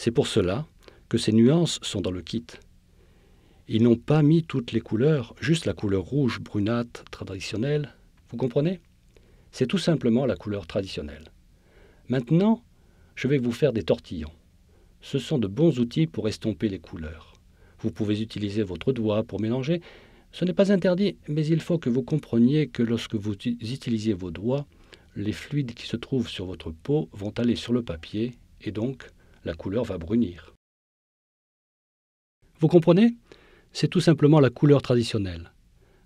C'est pour cela que ces nuances sont dans le kit. Ils n'ont pas mis toutes les couleurs, juste la couleur rouge brunâtre traditionnelle. Vous comprenez? C'est tout simplement la couleur traditionnelle. Maintenant, je vais vous faire des tortillons. Ce sont de bons outils pour estomper les couleurs. Vous pouvez utiliser votre doigt pour mélanger. Ce n'est pas interdit, mais il faut que vous compreniez que lorsque vous utilisez vos doigts, les fluides qui se trouvent sur votre peau vont aller sur le papier et donc la couleur va brunir. Vous comprenez? C'est tout simplement la couleur traditionnelle.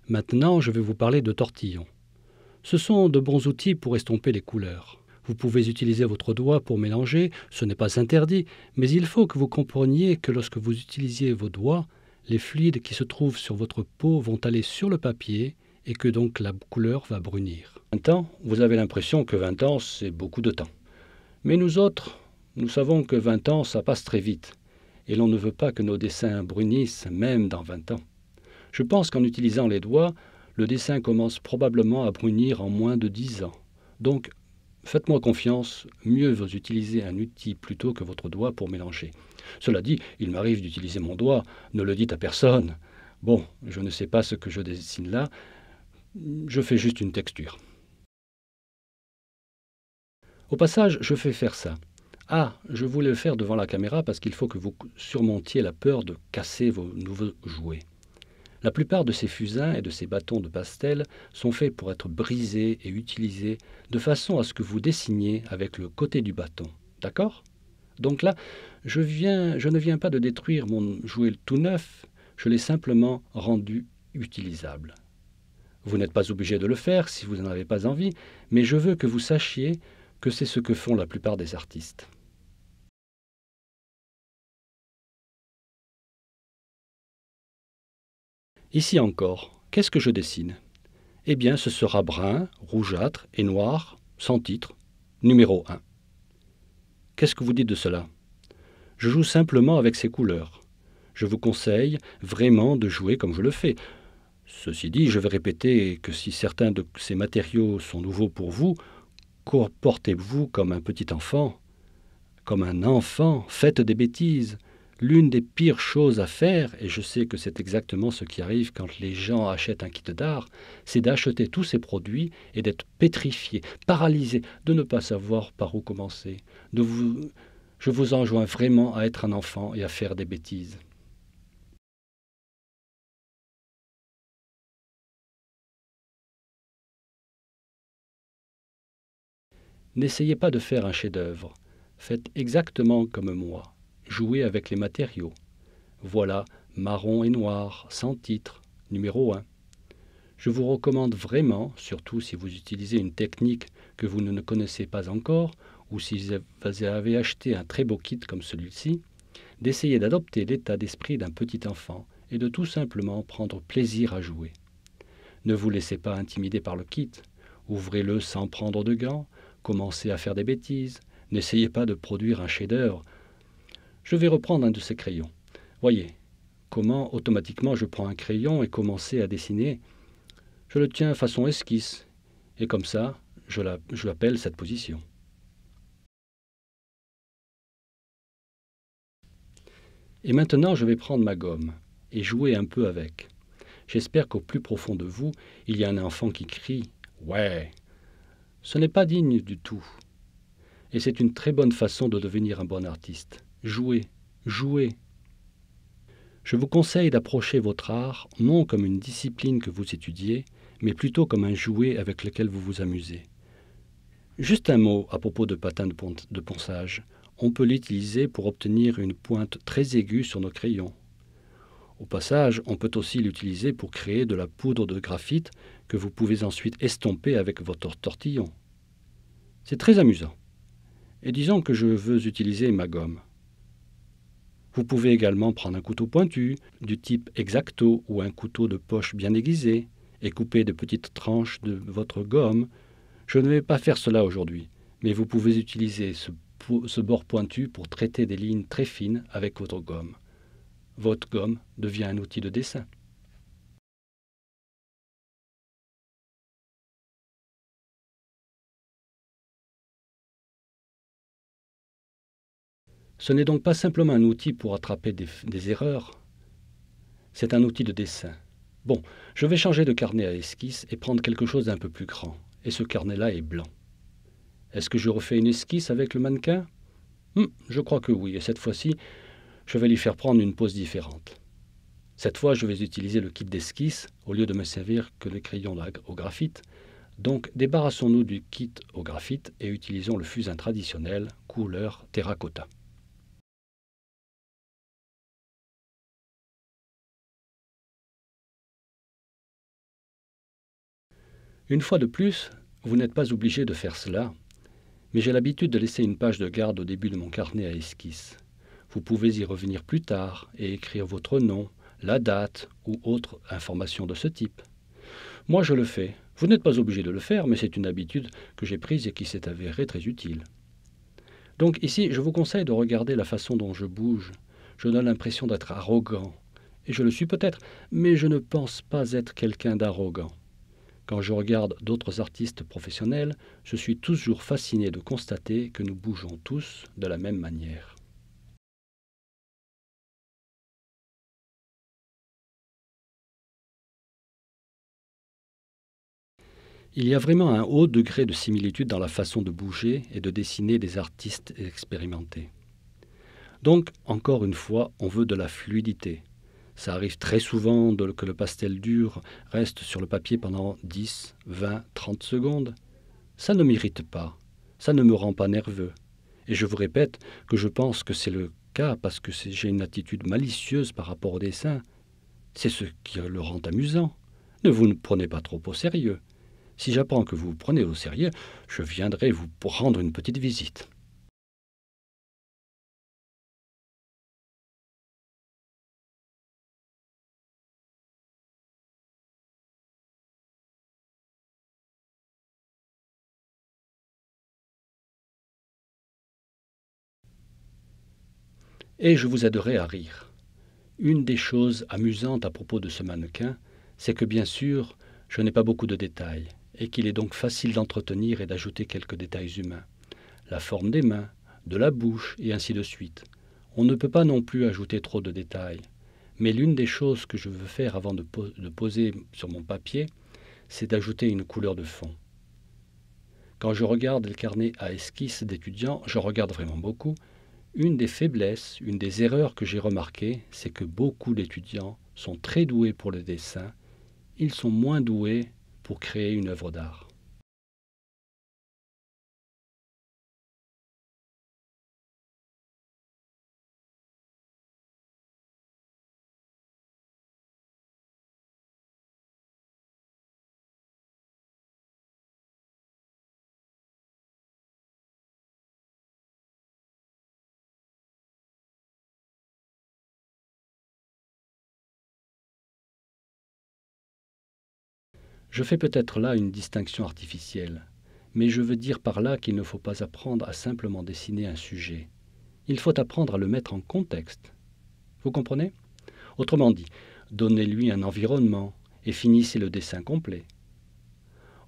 Maintenant, je vais vous parler de tortillons. Ce sont de bons outils pour estomper les couleurs. Vous pouvez utiliser votre doigt pour mélanger, ce n'est pas interdit, mais il faut que vous compreniez que lorsque vous utilisez vos doigts, les fluides qui se trouvent sur votre peau vont aller sur le papier et que donc la couleur va brunir. 20 ans, vous avez l'impression que 20 ans, c'est beaucoup de temps. Mais nous autres, nous savons que 20 ans, ça passe très vite. Et l'on ne veut pas que nos dessins brunissent même dans 20 ans. Je pense qu'en utilisant les doigts, le dessin commence probablement à brunir en moins de 10 ans. Donc, faites-moi confiance, mieux vaut utiliser un outil plutôt que votre doigt pour mélanger. Cela dit, il m'arrive d'utiliser mon doigt, ne le dites à personne. Bon, je ne sais pas ce que je dessine là, je fais juste une texture. Au passage, je fais faire ça. Ah, je voulais le faire devant la caméra parce qu'il faut que vous surmontiez la peur de casser vos nouveaux jouets. La plupart de ces fusains et de ces bâtons de pastel sont faits pour être brisés et utilisés de façon à ce que vous dessiniez avec le côté du bâton. D'accord? Donc là, je ne viens pas de détruire mon jouet tout neuf, je l'ai simplement rendu utilisable. Vous n'êtes pas obligé de le faire si vous n'en avez pas envie, mais je veux que vous sachiez que c'est ce que font la plupart des artistes. Ici encore, qu'est-ce que je dessine? Eh bien, ce sera brun, rougeâtre et noir, sans titre, numéro 1. Qu'est-ce que vous dites de cela? Je joue simplement avec ces couleurs. Je vous conseille vraiment de jouer comme je le fais. Ceci dit, je vais répéter que si certains de ces matériaux sont nouveaux pour vous, comportez-vous comme un petit enfant, comme un enfant, faites des bêtises. L'une des pires choses à faire, et je sais que c'est exactement ce qui arrive quand les gens achètent un kit d'art, c'est d'acheter tous ces produits et d'être pétrifié, paralysé, de ne pas savoir par où commencer. Je vous enjoins vraiment à être un enfant et à faire des bêtises. N'essayez pas de faire un chef-d'œuvre. Faites exactement comme moi. Jouez avec les matériaux. Voilà, marron et noir, sans titre, numéro 1. Je vous recommande vraiment, surtout si vous utilisez une technique que vous ne connaissez pas encore, ou si vous avez acheté un très beau kit comme celui-ci, d'essayer d'adopter l'état d'esprit d'un petit enfant et de tout simplement prendre plaisir à jouer. Ne vous laissez pas intimider par le kit. Ouvrez-le sans prendre de gants, commencez à faire des bêtises, n'essayez pas de produire un chef-d'œuvre. Je vais reprendre un de ces crayons. Voyez comment automatiquement je prends un crayon et commence à dessiner. Je le tiens façon esquisse, et comme ça, je l'appelle cette position. Et maintenant, je vais prendre ma gomme et jouer un peu avec. J'espère qu'au plus profond de vous, il y a un enfant qui crie « Ouais !» Ce n'est pas digne du tout. Et c'est une très bonne façon de devenir un bon artiste. Jouer, jouer. Je vous conseille d'approcher votre art non comme une discipline que vous étudiez, mais plutôt comme un jouet avec lequel vous vous amusez. Juste un mot à propos de patin de ponçage. On peut l'utiliser pour obtenir une pointe très aiguë sur nos crayons. Au passage, on peut aussi l'utiliser pour créer de la poudre de graphite que vous pouvez ensuite estomper avec votre tortillon. C'est très amusant. Et disons que je veux utiliser ma gomme. Vous pouvez également prendre un couteau pointu, du type X-Acto ou un couteau de poche bien aiguisé, et couper de petites tranches de votre gomme. Je ne vais pas faire cela aujourd'hui, mais vous pouvez utiliser ce bord pointu pour traiter des lignes très fines avec votre gomme. Votre gomme devient un outil de dessin. Ce n'est donc pas simplement un outil pour attraper des erreurs, c'est un outil de dessin. Bon, je vais changer de carnet à esquisse et prendre quelque chose d'un peu plus grand. Et ce carnet-là est blanc. Est-ce que je refais une esquisse avec le mannequin? Je crois que oui, et cette fois-ci, je vais lui faire prendre une pose différente. Cette fois, je vais utiliser le kit d'esquisse au lieu de me servir que des crayons au graphite. Donc, débarrassons-nous du kit au graphite et utilisons le fusain traditionnel, couleur terracotta. Une fois de plus, vous n'êtes pas obligé de faire cela, mais j'ai l'habitude de laisser une page de garde au début de mon carnet à esquisse. Vous pouvez y revenir plus tard et écrire votre nom, la date ou autre information de ce type. Moi, je le fais. Vous n'êtes pas obligé de le faire, mais c'est une habitude que j'ai prise et qui s'est avérée très utile. Donc ici, je vous conseille de regarder la façon dont je bouge. Je donne l'impression d'être arrogant. Et je le suis peut-être, mais je ne pense pas être quelqu'un d'arrogant. Quand je regarde d'autres artistes professionnels, je suis toujours fasciné de constater que nous bougeons tous de la même manière. Il y a vraiment un haut degré de similitude dans la façon de bouger et de dessiner des artistes expérimentés. Donc, encore une fois, on veut de la fluidité. Ça arrive très souvent que le pastel dur reste sur le papier pendant 10, 20, 30 secondes. Ça ne m'irrite pas, ça ne me rend pas nerveux. Et je vous répète que je pense que c'est le cas parce que j'ai une attitude malicieuse par rapport au dessin. C'est ce qui le rend amusant. Ne vous ne prenez pas trop au sérieux. Si j'apprends que vous vous prenez au sérieux, je viendrai vous rendre une petite visite. Et je vous aiderai à rire. Une des choses amusantes à propos de ce mannequin, c'est que bien sûr, je n'ai pas beaucoup de détails, et qu'il est donc facile d'entretenir et d'ajouter quelques détails humains. La forme des mains, de la bouche, et ainsi de suite. On ne peut pas non plus ajouter trop de détails. Mais l'une des choses que je veux faire avant de poser sur mon papier, c'est d'ajouter une couleur de fond. Quand je regarde le carnet à esquisse d'étudiants, je regarde vraiment beaucoup. Une des faiblesses, une des erreurs que j'ai remarquées, c'est que beaucoup d'étudiants sont très doués pour le dessin, ils sont moins doués pour créer une œuvre d'art. Je fais peut-être là une distinction artificielle, mais je veux dire par là qu'il ne faut pas apprendre à simplement dessiner un sujet. Il faut apprendre à le mettre en contexte. Vous comprenez? Autrement dit, donnez-lui un environnement et finissez le dessin complet.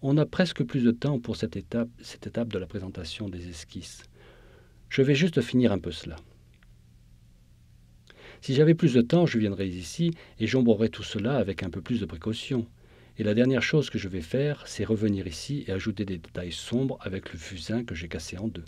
On a presque plus de temps pour cette étape de la présentation des esquisses. Je vais juste finir un peu cela. Si j'avais plus de temps, je viendrais ici et j'ombrerais tout cela avec un peu plus de précaution. Et la dernière chose que je vais faire, c'est revenir ici et ajouter des détails sombres avec le fusain que j'ai cassé en deux.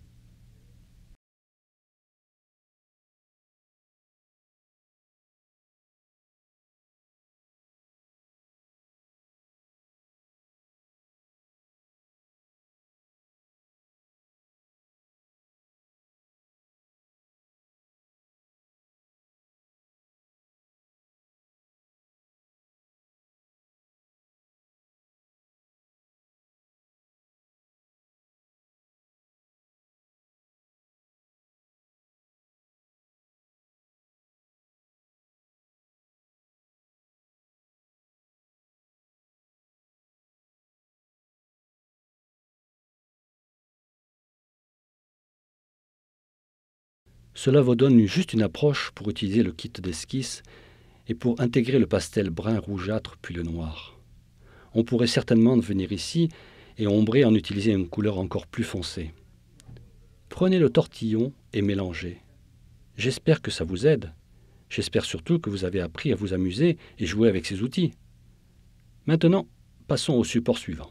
Cela vous donne juste une approche pour utiliser le kit d'esquisse et pour intégrer le pastel brun rougeâtre puis le noir. On pourrait certainement venir ici et ombrer en utilisant une couleur encore plus foncée. Prenez le tortillon et mélangez. J'espère que ça vous aide. J'espère surtout que vous avez appris à vous amuser et jouer avec ces outils. Maintenant, passons au support suivant.